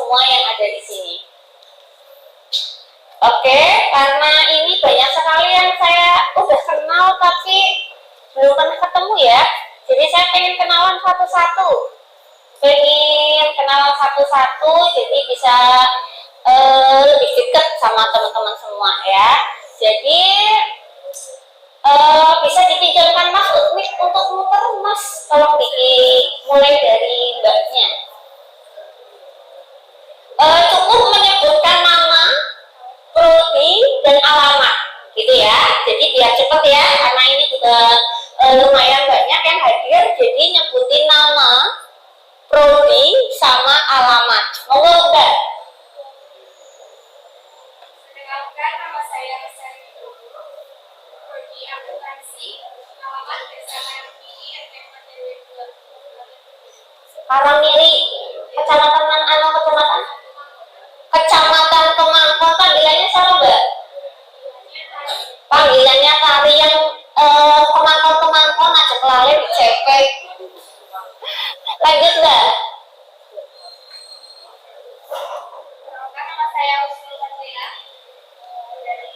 semua yang ada di sini. Oke, karena ini banyak sekali yang saya udah kenal tapi belum pernah ketemu ya. Jadi saya pengen kenalan satu-satu. Jadi bisa lebih dekat sama teman-teman semua ya. Jadi bisa dipinjamkan Mas mic untuk muter Mas, tolong mulai dari mbaknya. Cukup menyebutkan nama, prodi, dan alamat gitu ya. Jadi biar cepet ya, karena ini juga lumayan banyak yang hadir. Jadi nyebutin nama, prodi, sama alamat. Monggo Mbak. Perkenalkan, nama saya Sari Widodo, prodi akuntansi, alamat Desa Karangmiri, RT 4 Karangmiri, kecamatan mana? Kecamatan? Kecamatan Kemangkon. Panggilannya siapa Mbak? Panggilannya Tari. Yang Kemangkon aja kelale dicepek. Lanjut Mbak. Perkenalkan, nama saya Usul Fatia, dari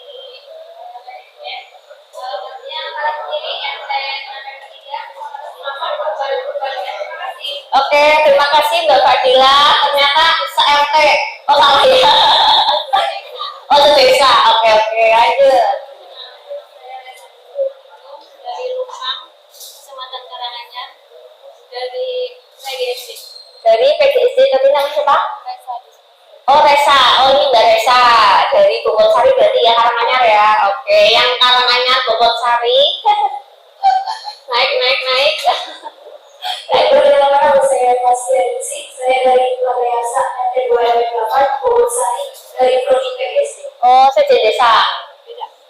alamatnya Karangmiri, RT 6 nomor 2. Terima kasih. Oke, terima kasih Mbak Fadila. Ternyata se-RT. Oh salah ya. Oh se-desa. Oke, lanjut. Dari Lupang, Kecamatan Karanganyar, dari PGSD. Dari PGSD tadi namanya siapa? Oh Resa. Oh ini Mbak Resa. Dari Bogotsari berarti ya, Karanganyar ya. Oke, yang Karanganyar Bogotsari. naik. Perkenalkan, nama saya Fasliansi, saya dari Malayasa RT 2 Bogotsari, dari prodi PGSD. Oh sejen desa.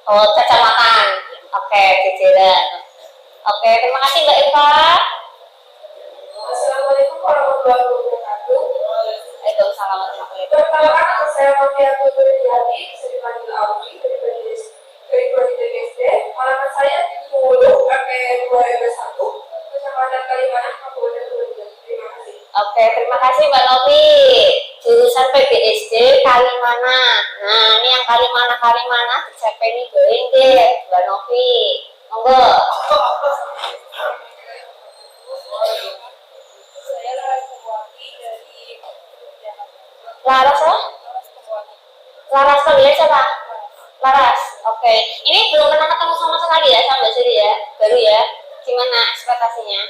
Oh kecamatan. Oke, jejeran. Oke, terima kasih Mbak Eva. Assalamualaikum warahmatullahi wabarakatuh. Waalaikumsalam warahmatullahi wabarakatuh. Perkenalkan, nama saya Mafia Tutuliati, bisa dipanggil Audi, dari prodi PGSD. Alamat saya di Hulu, RT 2 Kecamatan Kalimanan, Kabupaten Tulungagung. Terima kasih. Oke, terima kasih Mbak Novi. Jurusan PGSD Kalimanan. Nah, ini yang Kalimanan siapa ini join deh, Mbak Novi. Monggo. Saya Laras Pembuati dari Jakarta. Laras ya? Laras panggilan siapa? Laras. Oke. Ini belum pernah ketemu sama sekali ya sama Mbak Siri ya? Baru ya? Gimana ekspektasinya?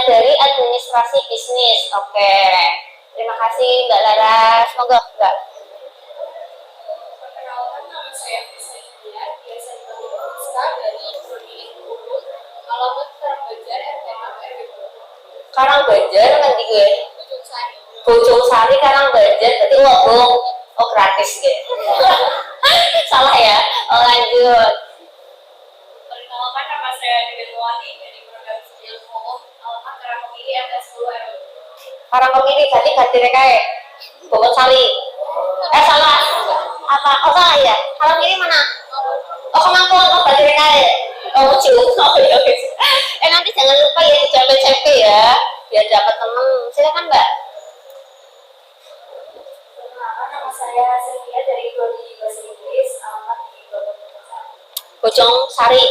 Dari administrasi bisnis. Oke. Terima kasih Mbak Laras. Monggo Mbak. Perkenalkan, nama saya Fisa Julia, biasa dipanggil Fiska, dari prodi Hukum, alamat Karangbanjar, RT 6 RW 2. Karangbanjar nanti gue. Bojongsari. Bojongsari Karangbanjar berarti ngobong. Oh gratis gitu. Salah ya. Oh lanjut. Perkenalkan, nama saya Dewi Wati, dari program studi hukum, alamat Karangmiri, RT 10 RW 2. Karangmiri berarti ganti rekae. Bogotsari. Salah. Apa? Oh salah ya. Karangmiri mana? Oh Kemangkon. Oh ganti rekae. Oh ujung. Oke. Nanti jangan lupa ya CP ya, biar dapat temen. Silakan Mbak. Perkenalkan, nama saya Sylvia, dari prodi bahasa Inggris, alamat di Bojongsari. Bojongsari.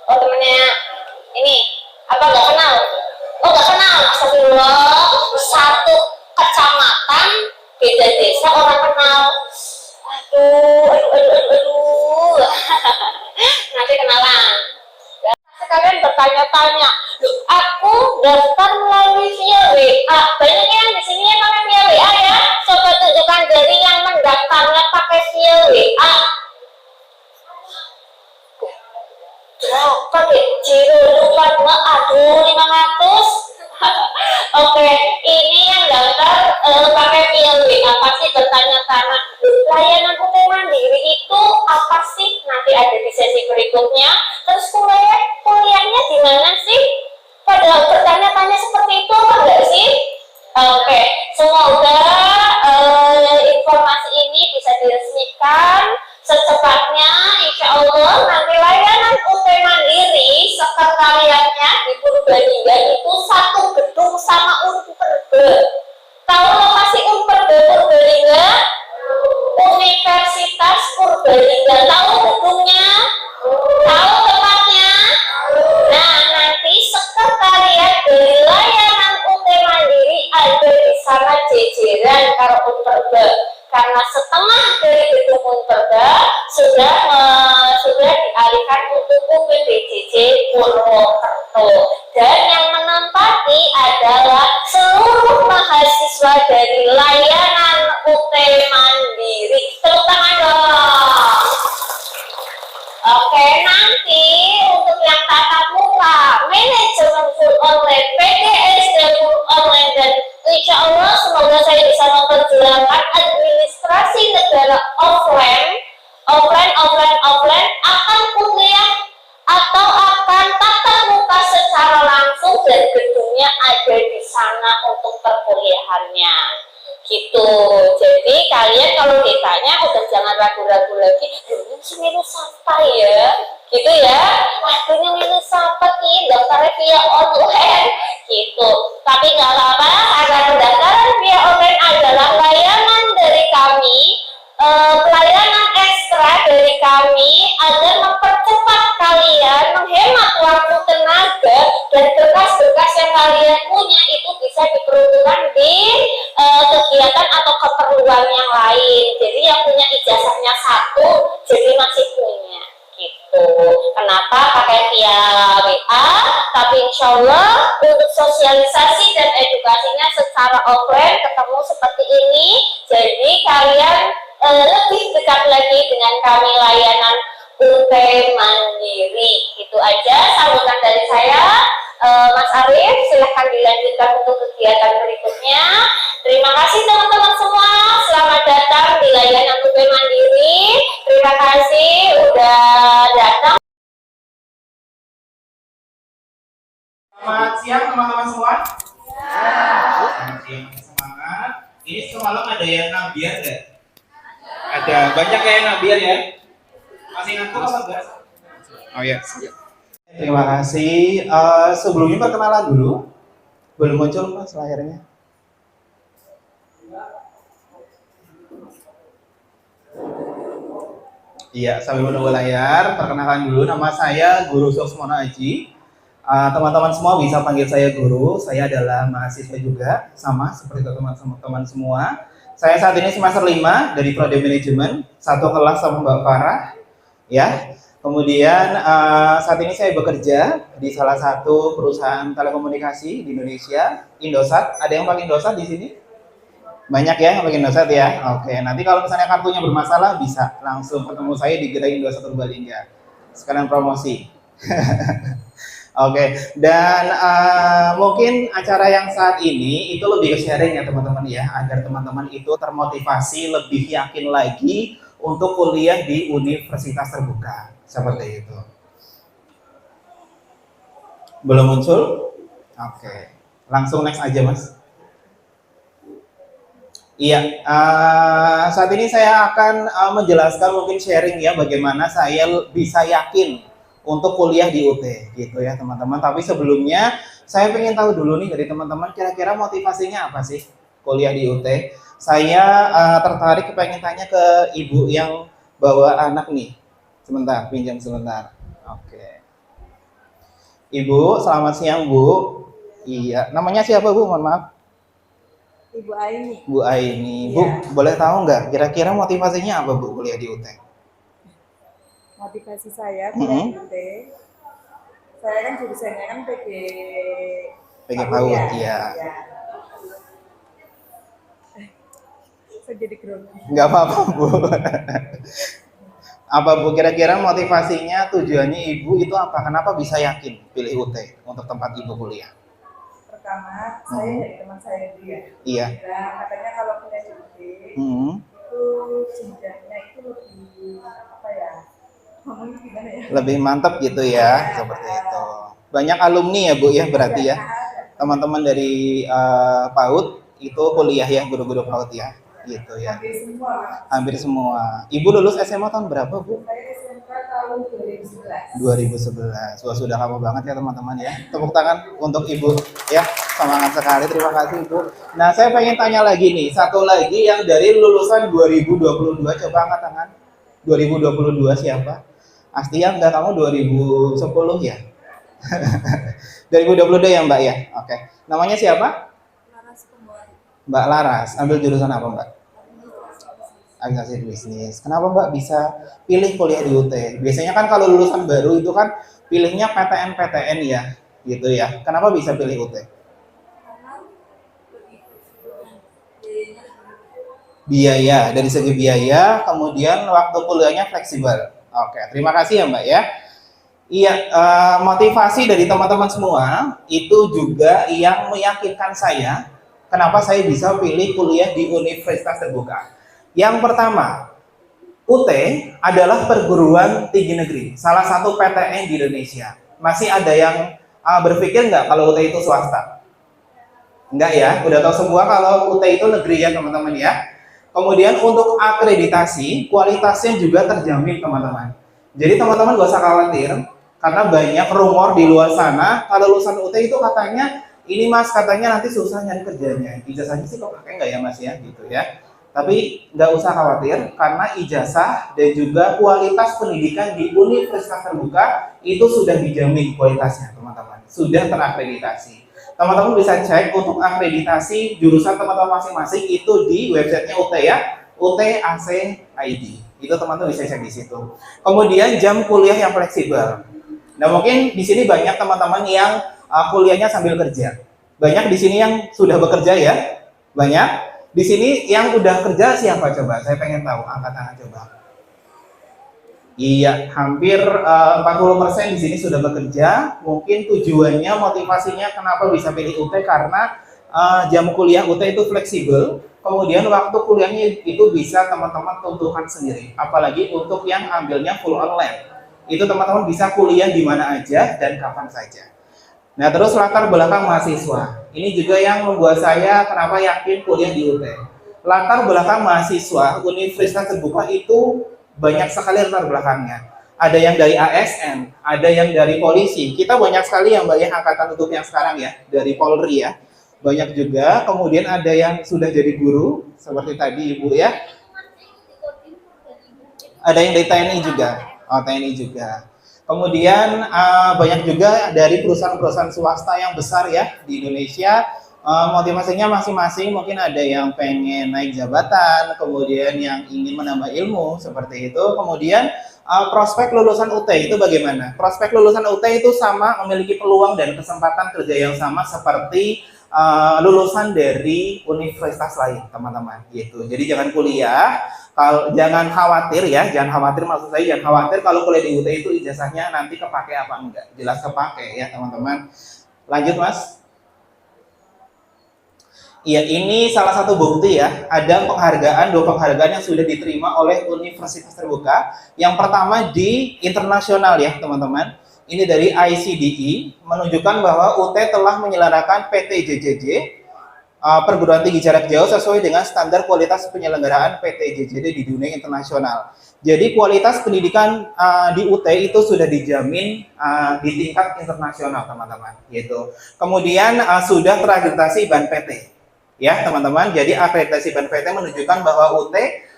Oh temennya ini apa nggak kenal? Oh nggak kenal. Astagfirullah. Satu kecamatan beda desa orang kenal. Aduh. Nanti kenalan. Sekalian bertanya-tanya. Loh, aku daftar melalui via WA. Banyak yang di sini yang pakai via WA ya. Coba tunjukkan dari yang mendaftarnya pakai via WA. Berapa deh? Ciro lupa dua. Aduh 500. Oke, ini yang daftar pakai via WA pasti bertanya-tanya. Layanan UT Mandiri itu apa sih? Nanti ada di sesi berikutnya. Terus kuliahnya di mana sih? Padahal bertanya-tanya seperti itu apa enggak sih? Oke, semoga informasi ini bisa diresmikan secepatnya. Insya Allah nanti layanan UT Mandiri sekretariatnya di Purbalingga itu satu gedung sama Unperbe. Tahu lokasi Unperbe Purbalingga? Universitas Purbalingga. Tahu gedungnya? Tahu tempatnya? Nah, nanti sekretariat dari layanan UT Mandiri ada di sana jejeran karo Unperbe. Karena setengah dari gedung Unperbe sudah dialihkan untuk UPDJJ Purwokerto, dan yang menempati adalah seluruh mahasiswa dari layanan UT Mandiri. Tepuk tangan dong. Oke, nanti untuk yang tatap muka, manajemen full online, PDSD full online, dan insya Allah semoga saya bisa memperjuangkan administrasi negara offline akan kuliah atau akan tatap muka secara langsung, dan gedungnya ada di sana untuk perkuliahannya. Gitu. Jadi kalian kalau ditanya udah jangan ragu-ragu lagi, ini minus apa ya? Gitu ya. Waktunya minus apa nih? Daftarnya via online. Gitu. Tapi nggak apa-apa, karena pendaftaran via online adalah layanan dari kami, pelayanan ekstra dari kami agar mempercepat kalian, menghemat waktu, tenaga, dan berkas-berkas yang kalian punya itu bisa diperuntukkan di kegiatan atau keperluan yang lain. Jadi yang punya ijazahnya satu jadi masih punya. Gitu. Kenapa pakai via WA? Tapi insya Allah untuk sosialisasi dan edukasinya secara offline ketemu seperti ini. Jadi kalian lebih dekat lagi dengan kami layanan UT Mandiri. Itu aja sambutan dari saya. Mas Arif, silahkan dilanjutkan untuk kegiatan berikutnya. Terima kasih teman-teman semua. Selamat datang di layanan UT Mandiri. Terima kasih udah datang. Selamat siang teman-teman semua. Selamat siang, semangat. Ini semalam ada yang nabiar nggak? Ada banyak yang nabiar ya. Masih ngantuk apa enggak? Oh ya. Terima kasih. Sebelumnya perkenalan dulu. Belum muncul Mas layarnya. Iya, sambil menunggu layar, perkenalkan dulu, nama saya Guru Suksmono Aji. Teman-teman semua bisa panggil saya guru. Saya adalah mahasiswa juga, sama seperti teman-teman semua. Saya saat ini semester 5 dari Prodi Manajemen, satu kelas sama Mbak Farah. Ya. Kemudian saat ini saya bekerja di salah satu perusahaan telekomunikasi di Indonesia, Indosat. Ada yang pakai Indosat di sini? Banyak ya yang pakai Indosat ya. Oke, nanti kalau misalnya kartunya bermasalah bisa langsung ketemu saya di Gerai Indosat Purbalingga. Sekalian promosi. Oke, dan mungkin acara yang saat ini itu lebih ke sharing ya teman-teman ya, agar teman-teman itu termotivasi lebih yakin lagi untuk kuliah di universitas terbuka seperti itu. Belum muncul? Oke, langsung next aja Mas. Iya, saat ini saya akan menjelaskan mungkin sharing ya bagaimana saya bisa yakin untuk kuliah di UT gitu ya teman-teman. Tapi sebelumnya saya pengen tahu dulu nih dari teman-teman kira-kira motivasinya apa sih kuliah di UT. Saya tertarik pengen tanya ke ibu yang bawa anak nih. Sebentar, pinjam sebentar. Oke. Ibu, selamat siang Bu. Iya, namanya siapa Bu? Mohon maaf. Ibu Aini. Bu Aini. Bu, boleh tahu nggak kira-kira motivasinya apa Bu kuliah di UT? Motivasi saya kuliah di UT, saya kan jurusannya kan PG PAUD, iya. Saya jadi grogi. Nggak apa-apa Bu. Apa Bu kira-kira motivasinya, tujuannya Ibu itu apa? Kenapa bisa yakin pilih UT untuk tempat Ibu kuliah? Pertama, saya dari teman saya dia. Iya. Nah, katanya kalau kuliah di UT itu jenjangnya itu lebih apa ya? Ngomongnya gimana ya? Lebih mantap gitu ya, seperti itu. Banyak alumni ya Bu ya berarti ya. Teman-teman dari PAUD itu kuliah ya, guru-guru PAUD ya, gitu ya. Hampir semua. Hampir semua. Ibu lulus SMA tahun berapa Bu? Saya SMK tahun tahun 2011. 2011. Wah, sudah lama banget ya teman-teman ya. Tepuk tangan untuk Ibu ya. Semangat sekali. Terima kasih Ibu. Nah, saya pengen tanya lagi nih. Satu lagi yang dari lulusan 2022. Coba angkat tangan. 2022 siapa? Astia enggak, kamu 2010 ya? 2022 ya Mbak ya? Oke. Namanya siapa? Laras Pembuat. Mbak Laras. Ambil jurusan apa Mbak? Administrasi bisnis. Kenapa Mbak bisa pilih kuliah di UT? Biasanya kan kalau lulusan baru itu kan pilihnya PTN-PTN ya, gitu ya. Kenapa bisa pilih UT? Karena lebih biayanya Biaya, dari segi biaya, kemudian waktu kuliahnya fleksibel. Oke, terima kasih ya Mbak ya. Iya, motivasi dari teman-teman semua itu juga yang meyakinkan saya kenapa saya bisa pilih kuliah di universitas terbuka. Yang pertama, UT adalah perguruan tinggi negeri, salah satu PTN di Indonesia. Masih ada yang berpikir nggak kalau UT itu swasta? Enggak ya, udah tahu semua kalau UT itu negeri ya teman-teman ya. Kemudian untuk akreditasi, kualitasnya juga terjamin teman-teman. Jadi teman-teman gak usah khawatir, karena banyak rumor di luar sana, kalau lulusan UT itu katanya, ini mas katanya nanti susah nyari kerjanya. Ijazahnya sih kok pakai nggak ya mas ya, gitu ya. Tapi nggak usah khawatir, karena ijazah dan juga kualitas pendidikan di universitas terbuka itu sudah dijamin kualitasnya teman-teman, sudah terakreditasi. Teman-teman bisa cek untuk akreditasi jurusan teman-teman masing-masing itu di websitenya UT ya, UT AC ID. Itu teman-teman bisa cek di situ. Kemudian jam kuliah yang fleksibel. Nah mungkin di sini banyak teman-teman yang kuliahnya sambil kerja. Banyak di sini yang sudah bekerja ya, banyak. Di sini yang udah kerja siapa coba? Saya pengen tahu, angkat tangan coba. Iya, hampir 40% di sini sudah bekerja. Mungkin tujuannya, motivasinya kenapa bisa pilih UT karena jam kuliah UT itu fleksibel. Kemudian waktu kuliahnya itu bisa teman-teman tentukan sendiri. Apalagi untuk yang ambilnya full online. Itu teman-teman bisa kuliah di mana aja dan kapan saja. Nah, terus latar belakang mahasiswa. Ini juga yang membuat saya kenapa yakin kuliah di UT. Latar belakang mahasiswa Universitas Terbuka itu banyak sekali latar belakangnya. Ada yang dari ASN, ada yang dari polisi. Kita banyak sekali yang Mbak ya angkatan untuk yang sekarang ya, dari Polri ya. Banyak juga. Kemudian ada yang sudah jadi guru seperti tadi Ibu ya. Ada yang dari TNI juga. Oh, TNI juga. Kemudian banyak juga dari perusahaan-perusahaan swasta yang besar ya di Indonesia. Motivasinya masing-masing, mungkin ada yang pengen naik jabatan, kemudian yang ingin menambah ilmu seperti itu. Kemudian prospek lulusan UT itu bagaimana? Prospek lulusan UT itu sama, memiliki peluang dan kesempatan kerja yang sama seperti lulusan dari universitas lain, teman-teman. Gitu. Jadi jangan kuliah, jangan khawatir ya, jangan khawatir maksud saya jangan khawatir kalau kuliah di UT itu ijazahnya nanti kepake apa enggak. Jelas kepake ya, teman-teman. Lanjut, Mas. Iya, ini salah satu bukti ya, ada penghargaan, 2 penghargaan yang sudah diterima oleh Universitas Terbuka. Yang pertama di internasional ya teman-teman, ini dari ICDE, menunjukkan bahwa UT telah menyelenggarakan PTJJJ, perguruan tinggi jarak jauh sesuai dengan standar kualitas penyelenggaraan PTJJD di dunia internasional. Jadi kualitas pendidikan di UT itu sudah dijamin di tingkat internasional teman-teman, gitu. Kemudian sudah terakreditasi BAN PT. Ya teman-teman, jadi akreditasi BAN PT menunjukkan bahwa UT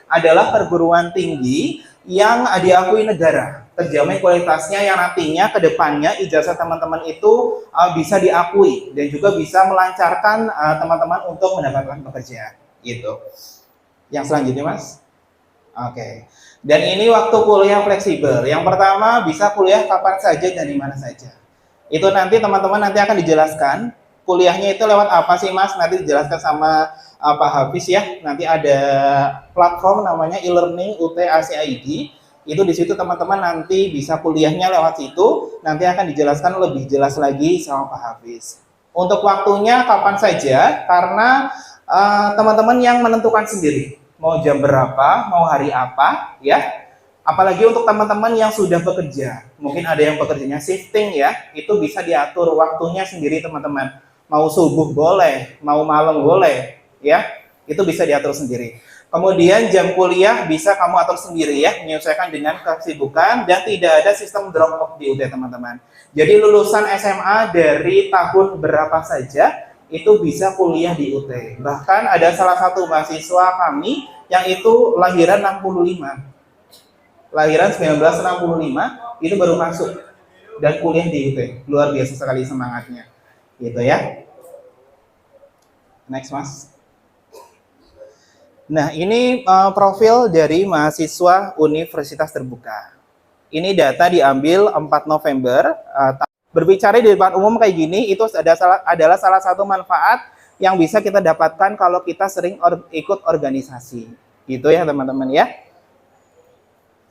adalah perguruan tinggi yang diakui negara, terjamin kualitasnya yang nantinya ke depannya ijazah teman-teman itu bisa diakui dan juga bisa melancarkan teman-teman untuk mendapatkan pekerjaan, gitu. Yang selanjutnya Mas. Oke. Dan ini waktu kuliah fleksibel. Yang pertama bisa kuliah kapan saja dan di mana saja. Itu nanti teman-teman nanti akan dijelaskan. Kuliahnya itu lewat apa sih Mas? Nanti dijelaskan sama Pak Hafiz ya. Nanti ada platform namanya e-learning UT ACID. Itu di situ teman-teman nanti bisa kuliahnya lewat situ. Nanti akan dijelaskan lebih jelas lagi sama Pak Hafiz. Untuk waktunya kapan saja, karena teman-teman yang menentukan sendiri. Mau jam berapa, mau hari apa, ya. Apalagi untuk teman-teman yang sudah bekerja. Mungkin ada yang bekerjanya shifting ya. Itu bisa diatur waktunya sendiri teman-teman. Mau subuh boleh, mau malam boleh, ya. Itu bisa diatur sendiri. Kemudian jam kuliah bisa kamu atur sendiri ya, menyesuaikan dengan kesibukan dan tidak ada sistem drop off di UT teman-teman. Jadi lulusan SMA dari tahun berapa saja itu bisa kuliah di UT. Bahkan ada salah satu mahasiswa kami yang itu lahiran 65. Lahiran 1965 itu baru masuk dan kuliah di UT. Luar biasa sekali semangatnya. Gitu ya. Next, Mas. Nah, ini profil dari mahasiswa Universitas Terbuka. Ini data diambil 4 November. Berbicara di depan umum kayak gini, itu adalah salah satu manfaat yang bisa kita dapatkan kalau kita sering ikut organisasi. Gitu ya, teman-teman ya.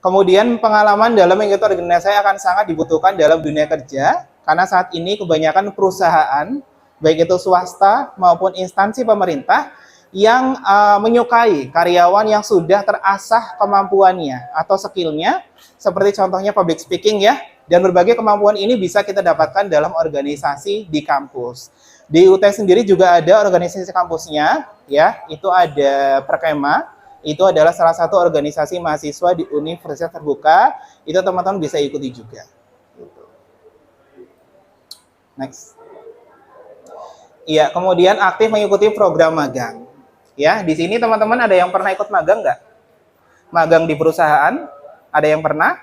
Kemudian pengalaman dalam mengikuti organisasi akan sangat dibutuhkan dalam dunia kerja, karena saat ini kebanyakan perusahaan, baik itu swasta maupun instansi pemerintah, yang menyukai karyawan yang sudah terasah kemampuannya atau skillnya, seperti contohnya public speaking ya, dan berbagai kemampuan ini bisa kita dapatkan dalam organisasi di kampus. Di UT sendiri juga ada organisasi kampusnya, ya, itu ada Perkema. Itu adalah salah satu organisasi mahasiswa di Universitas Terbuka. Itu teman-teman bisa ikuti juga. Next. Iya, kemudian aktif mengikuti program magang. Ya, di sini teman-teman ada yang pernah ikut magang nggak? Magang di perusahaan? Ada yang pernah?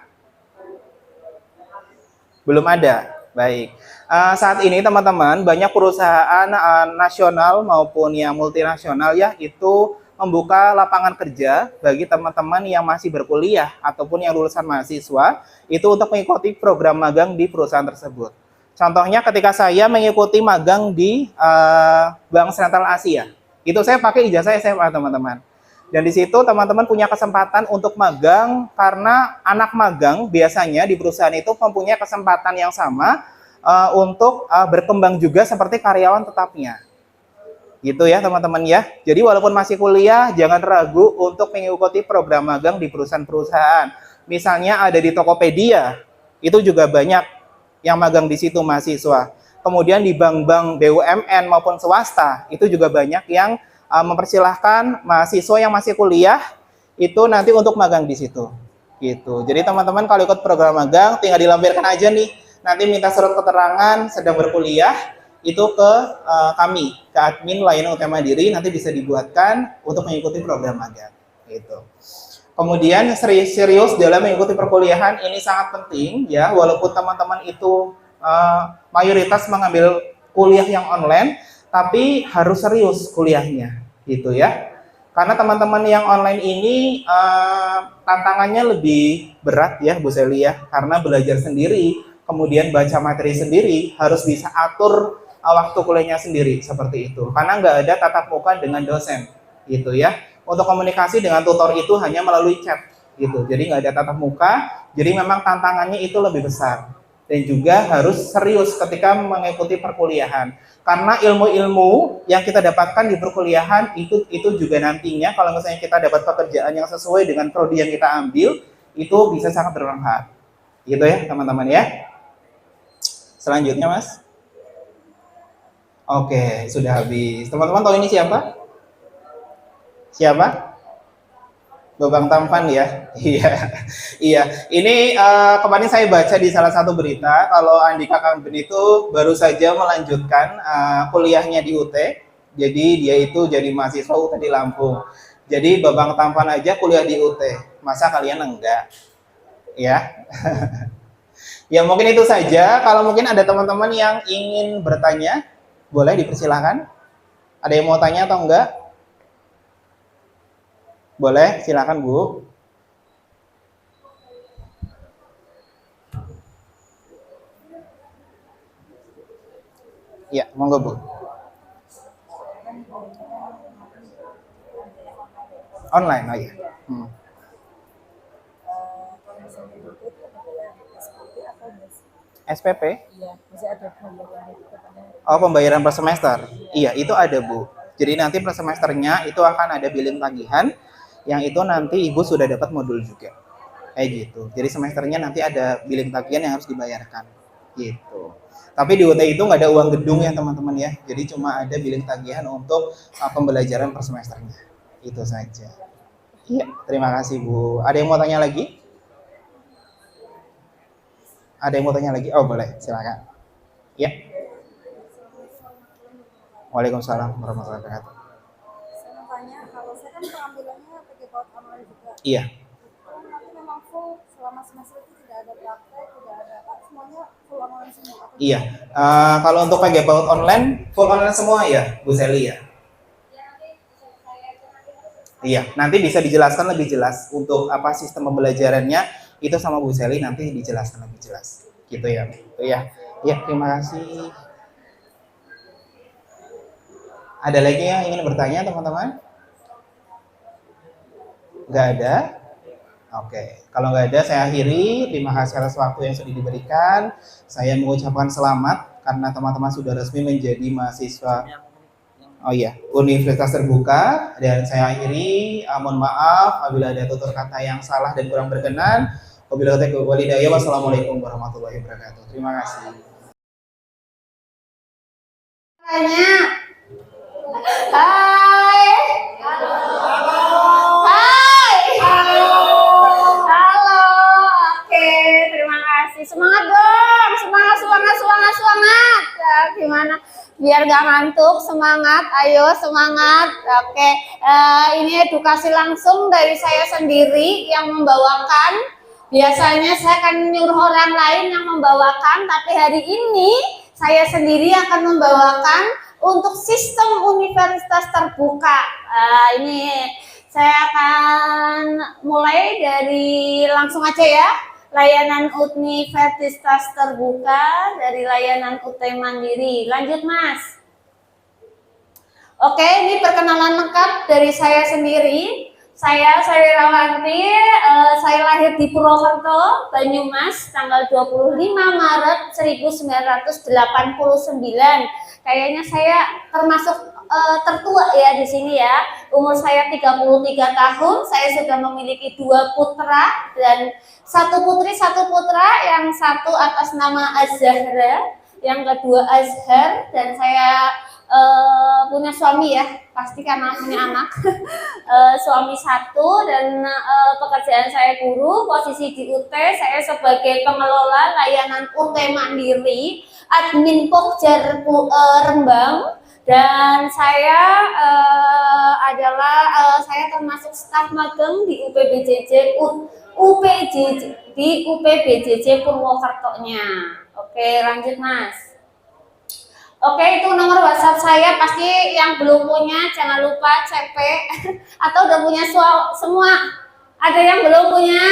Belum ada. Baik. Saat ini teman-teman banyak perusahaan nasional maupun yang multinasional ya itu membuka lapangan kerja bagi teman-teman yang masih berkuliah ataupun yang lulusan mahasiswa itu untuk mengikuti program magang di perusahaan tersebut. Contohnya ketika saya mengikuti magang di Bank Sentral Asia, itu saya pakai ijazah SMA teman-teman. Dan di situ teman-teman punya kesempatan untuk magang karena anak magang biasanya di perusahaan itu mempunyai kesempatan yang sama untuk berkembang juga seperti karyawan tetapnya. Gitu ya teman-teman ya. Jadi walaupun masih kuliah, jangan ragu untuk mengikuti program magang di perusahaan-perusahaan. Misalnya ada di Tokopedia, itu juga banyak yang magang di situ mahasiswa. Kemudian di bank-bank BUMN maupun swasta, itu juga banyak yang mempersilahkan mahasiswa yang masih kuliah itu nanti untuk magang di situ. Gitu. Jadi teman-teman kalau ikut program magang, tinggal dilampirkan aja nih. Nanti minta surat keterangan sedang berkuliah, itu ke kami, ke admin layanan UT Mandiri, nanti bisa dibuatkan untuk mengikuti program magang. Gitu. Kemudian serius dalam mengikuti perkuliahan ini sangat penting ya, walaupun teman-teman itu mayoritas mengambil kuliah yang online, tapi harus serius kuliahnya, gitu ya. Karena teman-teman yang online ini tantangannya lebih berat ya Bu Seli ya, karena belajar sendiri, kemudian baca materi sendiri, harus bisa atur waktu kuliahnya sendiri seperti itu. Karena nggak ada tatap muka dengan dosen, gitu ya. Untuk komunikasi dengan tutor itu hanya melalui chat, gitu. Jadi nggak ada tatap muka. Jadi memang tantangannya itu lebih besar dan juga harus serius ketika mengikuti perkuliahan. Karena ilmu-ilmu yang kita dapatkan di perkuliahan itu juga nantinya kalau misalnya kita dapat pekerjaan yang sesuai dengan prodi yang kita ambil, itu bisa sangat bermanfaat. Gitu ya teman-teman ya. Selanjutnya Mas. Oke, sudah habis. Teman-teman tahu ini siapa? Siapa? Babang Tampan ya? Iya. Iya. Ini kemarin saya baca di salah satu berita kalau Andika Kamben itu baru saja melanjutkan kuliahnya di UT. Jadi dia itu jadi mahasiswa UT di Lampung. Jadi Babang Tampan aja kuliah di UT. Masa kalian enggak? Ya. Ya mungkin itu saja. Kalau mungkin ada teman-teman yang ingin bertanya, boleh dipersilahkan. Ada yang mau tanya atau enggak? Boleh, silakan Bu. Ya, monggo Bu. Online, oh iya. SPP? Iya, masih ada pembayaran kepada. Oh, pembayaran per semester. Iya, itu ada Bu. Jadi nanti per semesternya itu akan ada billing tagihan, yang itu nanti Ibu sudah dapat modul juga. Kayak gitu. Jadi semesternya nanti ada billing tagihan yang harus dibayarkan. Gitu. Tapi di UT itu nggak ada uang gedung ya teman-teman ya. Jadi cuma ada billing tagihan untuk pembelajaran per semesternya. Itu saja. Iya, terima kasih Bu. Ada yang mau tanya lagi? Ada yang mau tanya lagi? Oh boleh, silakan. Ya. Waalaikumsalam warahmatullahi wabarakatuh. Saya mau tanya, kalau saya kan pengambilannya pakai PAUD online juga. Iya. Nanti memang full selama semester itu tidak ada praktek, tidak ada apa, semuanya full online semua. Iya. Kalau untuk PGPAUD online, full online semua ya, Bu Seli ya? Iya, nanti bisa dijelaskan lebih jelas untuk apa sistem pembelajarannya itu sama Bu Seli nanti dijelaskan lebih jelas. Gitu ya. Itu ya. Ya, terima kasih. Ada lagi yang ingin bertanya, teman-teman? Nggak ada? Oke, kalau nggak ada saya akhiri. Terima kasih atas waktu yang sudah diberikan. Saya mengucapkan selamat karena teman-teman sudah resmi menjadi mahasiswa Universitas Terbuka, dan saya akhiri. Mohon maaf apabila ada tutur kata yang salah dan kurang berkenan. Wabillahi taufiq wal hidayah. Wassalamualaikum warahmatullahi wabarakatuh. Terima kasih. Hai. Hai. Halo. Oke, terima kasih. Semangat dong. Semangat. Ya, gimana? Biar gak ngantuk, semangat. Ayo, semangat. Oke. Ini edukasi langsung dari saya sendiri yang membawakan. Biasanya saya akan nyuruh orang lain yang membawakan, tapi hari ini saya sendiri akan membawakan untuk sistem universitas terbuka. Ini saya akan mulai dari langsung aja ya. Layanan universitas terbuka dari layanan UT Mandiri. Lanjut Mas. Oke, ini perkenalan lengkap dari saya sendiri. Saya Rawanti, saya lahir di Purwokerto, Banyumas, tanggal 25 Maret 1989. Kayaknya saya termasuk tertua ya di sini ya. Umur saya 33 tahun, saya sudah memiliki 2 putra dan 1 putri, 1 putra, yang satu atas nama Az-Zahra, yang kedua Azhar, dan saya punya suami ya, pasti karena punya anak. Suami 1, dan pekerjaan saya guru, posisi di UT, saya sebagai pengelola layanan UT Mandiri, admin Pokjar Rembang, dan saya saya termasuk staf magang di UPBJJ Purwokerto-nya. Oke, lanjut Mas. Oke, itu nomor WhatsApp saya. Pasti yang belum punya jangan lupa CP. Atau udah punya semua? Ada yang belum punya?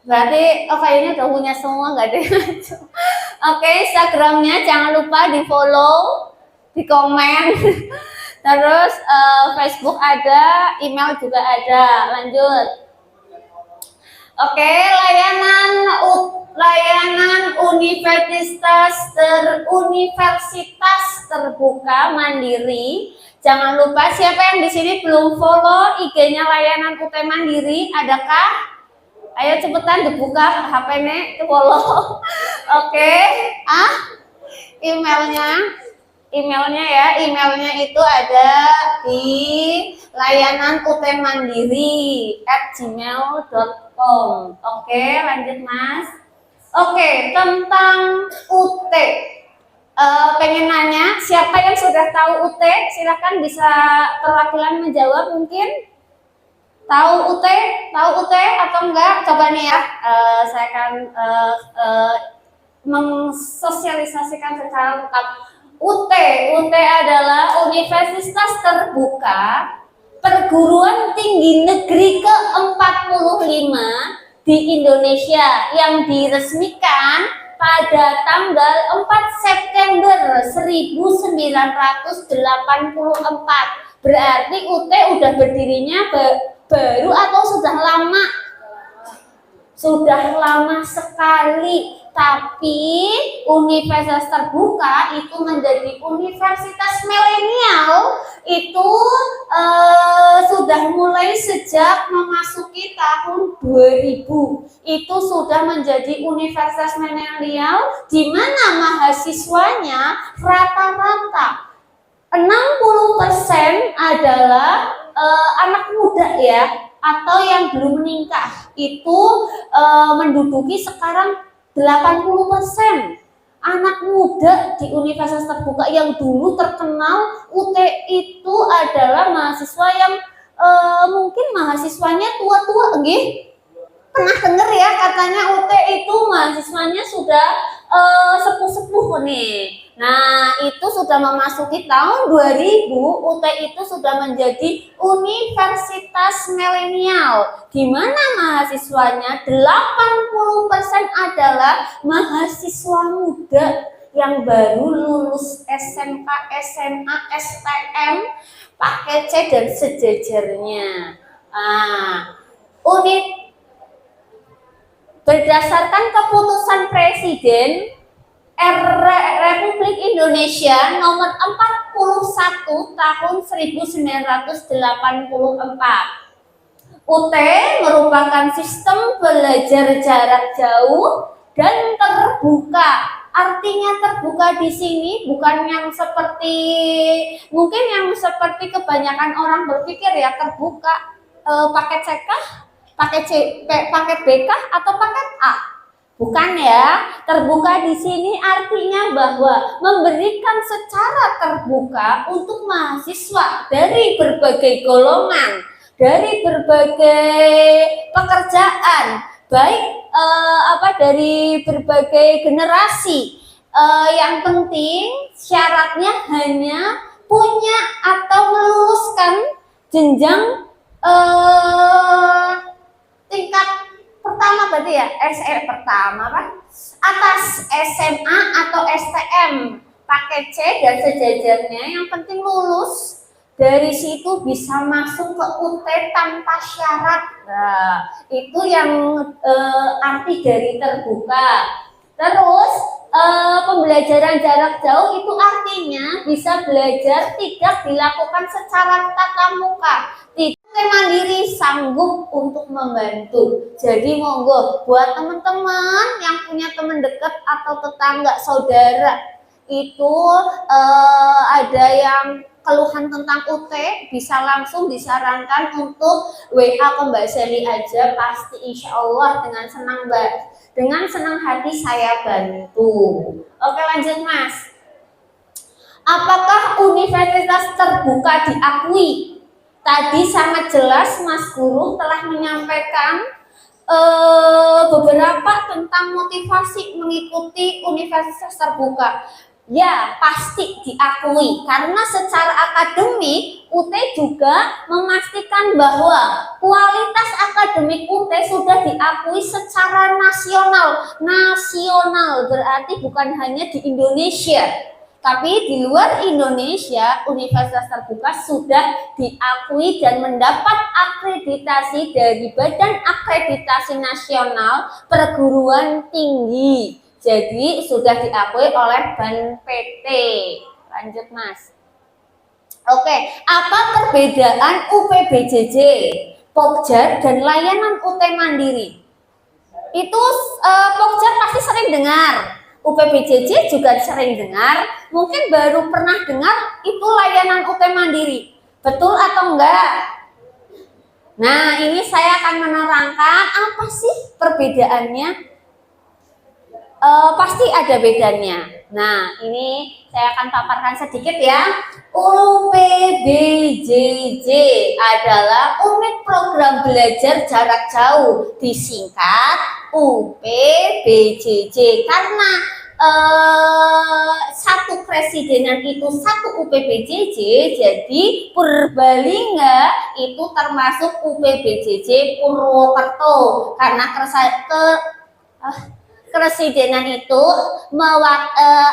Berarti kayaknya udah punya semua, nggak ada yang ngaco. Oke, Instagramnya jangan lupa di follow, di komen. Terus Facebook ada, email juga ada. Lanjut. Oke, layanan Universitas Terbuka Mandiri. Jangan lupa, siapa yang di sini belum follow IG-nya layanan UT Mandiri, adakah? Ayo cepetan dibuka HP-nya, follow. Oke. Emailnya itu ada di layanan utmandiri@gmail.com. Oke, lanjut Mas. Oke, tentang UT, pengen nanya siapa yang sudah tahu UT, silakan bisa perwakilan menjawab. Mungkin tahu UT atau enggak? Coba nih ya, saya akan mensosialisasikan secara lengkap. UT adalah Universitas Terbuka Perguruan Tinggi Negeri ke-45 di Indonesia yang diresmikan pada tanggal 4 September 1984. Berarti UT udah berdirinya baru atau sudah lama? Sudah lama sekali. Tapi Universitas Terbuka itu menjadi universitas milenial itu sudah mulai sejak memasuki tahun 2000. Itu sudah menjadi universitas milenial di mana mahasiswanya rata-rata 60% adalah anak muda ya, atau yang belum menikah itu menduduki sekarang 80%. Anak muda di universitas terbuka yang dulu terkenal UT itu adalah mahasiswa yang mungkin mahasiswanya tua-tua, nggih. Pernah denger ya katanya UT itu mahasiswanya sudah sepuh-sepuh nih. Nah, itu sudah memasuki tahun 2000, UT itu sudah menjadi universitas milenial, di mana mahasiswanya 80% adalah mahasiswa muda yang baru lulus SMK, SMA, STM, paket C dan sejajarnya. Berdasarkan keputusan Presiden Republik Indonesia nomor 41 tahun 1984. UT merupakan sistem belajar jarak jauh dan terbuka. Artinya terbuka di sini bukan yang seperti mungkin yang seperti kebanyakan orang berpikir ya, terbuka paket CK, paket BK atau paket A. Bukan ya, terbuka di sini artinya bahwa memberikan secara terbuka untuk mahasiswa dari berbagai golongan, dari berbagai pekerjaan, baik dari berbagai generasi. Yang penting syaratnya hanya punya atau meluluskan jenjang tingkat pertama berarti ya, pertama atas SMA atau STM paket C dan sejajarnya, yang penting lulus. Dari situ bisa masuk ke UT tanpa syarat. Nah, itu yang arti dari terbuka. Terus pembelajaran jarak jauh itu artinya bisa belajar tidak dilakukan secara tatap muka. Mandiri sanggup untuk membantu. Jadi monggo buat teman-teman yang punya teman dekat atau tetangga saudara itu ada yang keluhan tentang UT, bisa langsung disarankan untuk WA ke Mbak Seli aja, pasti insya Allah dengan senang hati saya bantu. Oke, lanjut Mas. Apakah universitas terbuka diakui? Tadi sangat jelas Mas Guru telah menyampaikan beberapa tentang motivasi mengikuti universitas terbuka. Ya, pasti diakui karena secara akademik UT juga memastikan bahwa kualitas akademik UT sudah diakui secara nasional. Nasional berarti bukan hanya di Indonesia, tapi di luar Indonesia, universitas terbuka sudah diakui dan mendapat akreditasi dari Badan Akreditasi Nasional Perguruan Tinggi. Jadi sudah diakui oleh BANPT. Lanjut Mas. Oke, apa perbedaan UPBJJ, Pokja dan layanan UT Mandiri? Itu Pokja pasti sering dengar. UPBJJ juga sering dengar, mungkin baru pernah dengar itu layanan UT Mandiri. Betul atau enggak? Nah, ini saya akan menerangkan apa sih perbedaannya. Pasti ada bedanya. Nah, ini saya akan paparkan sedikit ya. UPBJJ adalah unit program belajar jarak jauh, disingkat UPBJJ karena satu presidenan itu satu UPBJJ, jadi Purbalingga itu termasuk UPBJJ Purwokerto karena Keresidenan itu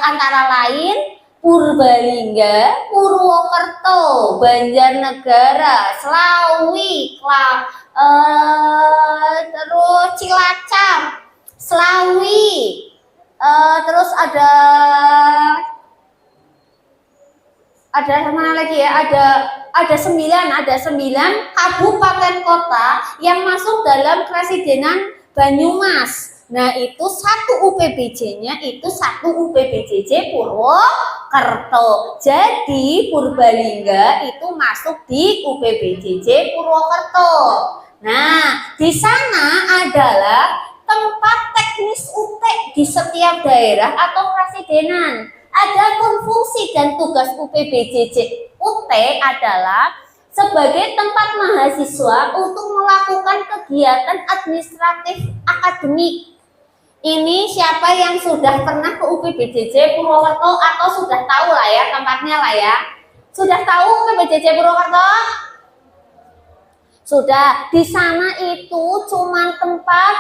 antara lain Purbalingga, Purwokerto, Banjarnegara, Slawi, terus Cilacap, Slawi, terus ada mana lagi ya? Ada 9 kabupaten kota yang masuk dalam Presidenan Banyumas. Nah, itu satu UPBJ-nya itu satu UPBJJ Purwokerto. Jadi Purbalingga itu masuk di UPBJJ Purwokerto. Nah, di sana adalah tempat teknis UT di setiap daerah atau presidenan. Adapun fungsi dan tugas UPBJJ UT adalah sebagai tempat mahasiswa untuk melakukan kegiatan administratif akademik. Ini siapa yang sudah pernah ke UPBJJ Purwokerto atau sudah tahu lah ya tempatnya lah ya? Sudah tahu UPBJJ Purwokerto? Sudah. Di sana itu cuma tempat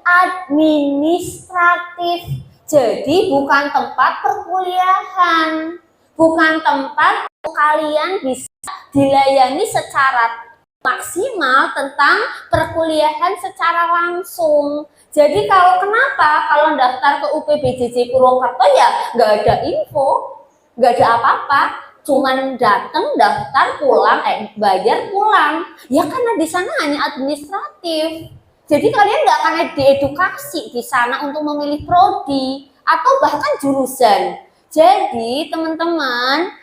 administratif. Jadi bukan tempat perkuliahan, bukan tempat kalian bisa dilayani secara maksimal tentang perkuliahan secara langsung. Jadi kalau kalau daftar ke UPBJJ Purwokerto ya nggak ada info, nggak ada apa-apa, cuman datang daftar pulang, bayar pulang. Ya karena di sana hanya administratif. Jadi kalian nggak akan diedukasi di sana untuk memilih prodi atau bahkan jurusan. Jadi teman-teman,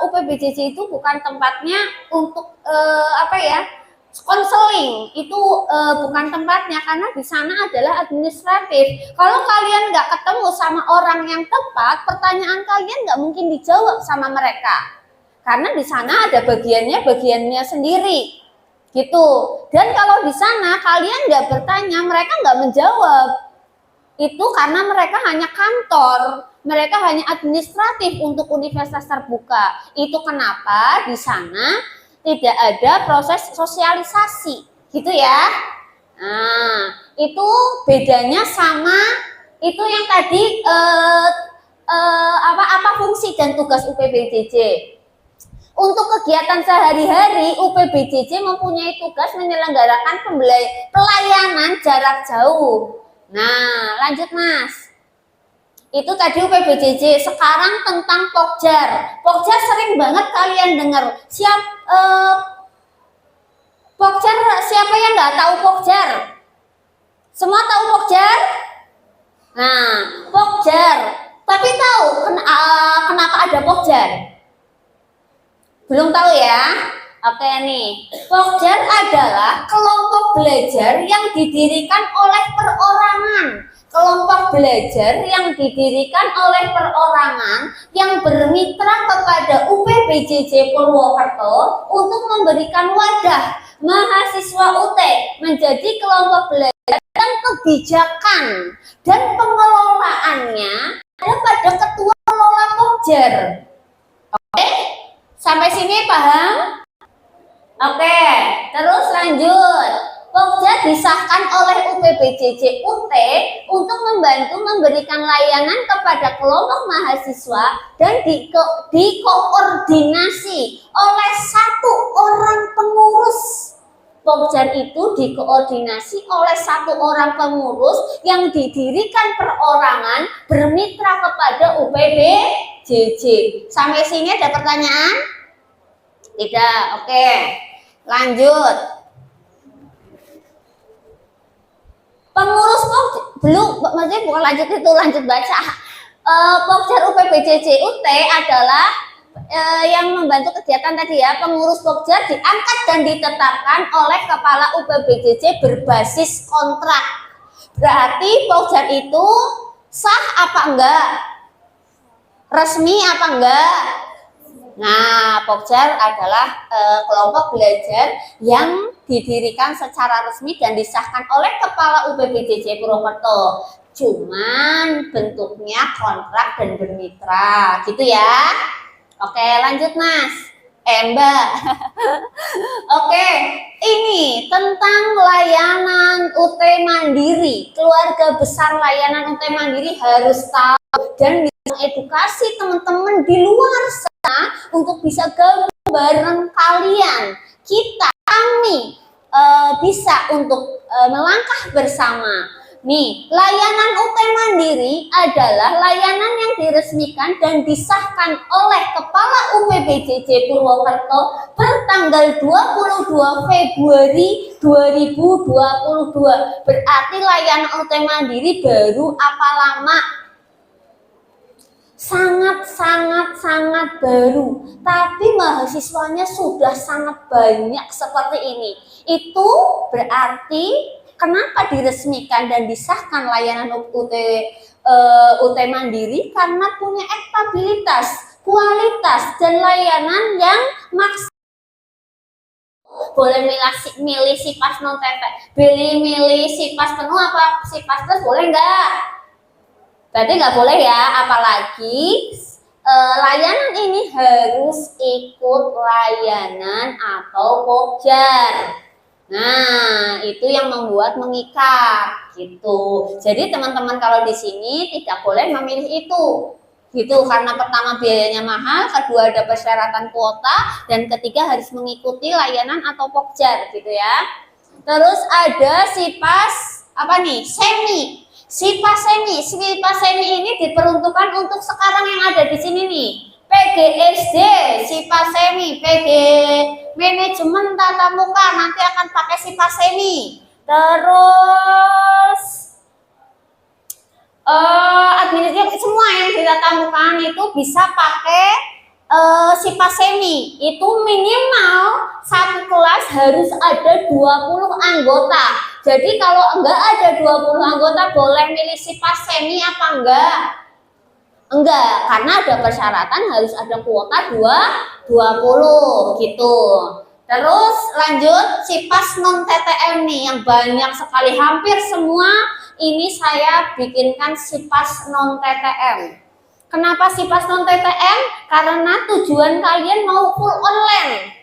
UPBJJ itu bukan tempatnya untuk konseling, itu bukan tempatnya karena di sana adalah administratif. Kalau kalian nggak ketemu sama orang yang tepat, pertanyaan kalian nggak mungkin dijawab sama mereka karena di sana ada bagiannya sendiri gitu. Dan kalau di sana kalian nggak bertanya, mereka nggak menjawab. Itu karena mereka hanya kantor, mereka hanya administratif untuk universitas terbuka. Itu kenapa di sana tidak ada proses sosialisasi, gitu ya. Nah, itu bedanya sama itu yang tadi apa fungsi dan tugas UPBJJ. Untuk kegiatan sehari-hari, UPBJJ mempunyai tugas menyelenggarakan pelayanan jarak jauh. Nah, lanjut Mas. Itu tadi UPBJJ. Sekarang tentang Pokjar. Pokjar sering banget kalian dengar. Pokjar, siapa yang nggak tahu Pokjar? Semua tahu Pokjar? Nah, Pokjar. Tapi tahu kenapa ada Pokjar? Belum tahu ya? Oke nih, Pokjar adalah kelompok belajar yang didirikan oleh perorangan. Kelompok belajar yang didirikan oleh perorangan yang bermitra kepada UPBJJ Purwokerto untuk memberikan wadah mahasiswa UT menjadi kelompok belajar dan kebijakan dan pengelolaannya ada pada ketua pengelola Pokjar. Oke? Sampai sini paham? Oke, terus lanjut. Pokjar disahkan oleh UPBJJ UT untuk membantu memberikan layanan kepada kelompok mahasiswa dan dikoordinasi oleh satu orang pengurus. Pokjar itu dikoordinasi oleh satu orang pengurus yang didirikan perorangan bermitra kepada UPBJJ. Sampai sini ada pertanyaan? Tidak, oke. Lanjut. Pengurus Pokjar, maksudnya bukan lanjut baca. Pokjar UPBJJ UT adalah yang membantu kegiatan tadi ya. Pengurus Pokjar diangkat dan ditetapkan oleh kepala UPBJJ berbasis kontrak. Berarti Pokjar itu sah apa enggak? Resmi apa enggak? Nah, Pokjar adalah kelompok belajar yang didirikan secara resmi dan disahkan oleh kepala UPBJJ Purwokerto. Cuman bentuknya kontrak dan bermitra, gitu ya. Oke, lanjut Mas. Mbak. Oke, ini tentang layanan UT Mandiri. Keluarga besar layanan UT Mandiri harus tahu dan bisa edukasi teman-teman di luar sana untuk bisa gabung bareng kalian. Kami bisa untuk melangkah bersama Nih, layanan UT Mandiri adalah layanan yang diresmikan dan disahkan oleh Kepala UPBJJ Purwokerto bertanggal 22 Februari 2022. Berarti layanan UT Mandiri baru apa lama? Sangat baru, tapi mahasiswanya sudah sangat banyak seperti ini. Itu berarti kenapa diresmikan dan disahkan layanan UT Mandiri? Karena punya elektabilitas, kualitas, dan layanan yang maksimal. Boleh milih SIPAS non TTM, milih SIPAS penuh apa SIPAS plus, boleh nggak? Berarti nggak boleh ya, apalagi layanan ini harus ikut layanan atau pokjar. Nah, itu yang membuat mengikat gitu. Jadi teman-teman kalau di sini tidak boleh memilih itu. Gitu, karena pertama biayanya mahal, kedua ada persyaratan kuota, dan ketiga harus mengikuti layanan atau pokjar gitu ya. Terus ada SIPAS apa nih? Semi. SIPAS semi ini diperuntukkan untuk sekarang yang ada di sini nih. PGSD, SIPAS semi, PG manajemen tata muka nanti akan pakai SIPAS semi. Terus administratif semua yang ditamukan itu bisa pakai SIPAS semi. Itu minimal satu kelas harus ada 20 anggota. Jadi kalau enggak ada 20 anggota boleh milih SIPAS semi apa enggak? Enggak, karena ada persyaratan harus ada kuota 20 gitu. Terus lanjut SIPAS non TTM nih yang banyak sekali, hampir semua ini saya bikinkan SIPAS non TTM. Kenapa SIPAS non TTM? Karena tujuan kalian mau full online.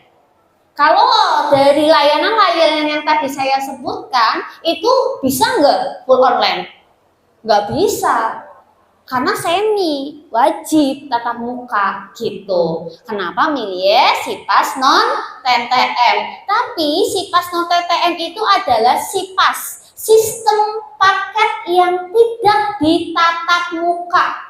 Kalau dari layanan-layanan yang tadi saya sebutkan itu bisa nggak full online? Nggak bisa. Karena semi, wajib tatap muka gitu. Kenapa milih SIPAS non TTM? Tapi SIPAS non TTM itu adalah SIPAS, sistem paket yang tidak ditatap muka.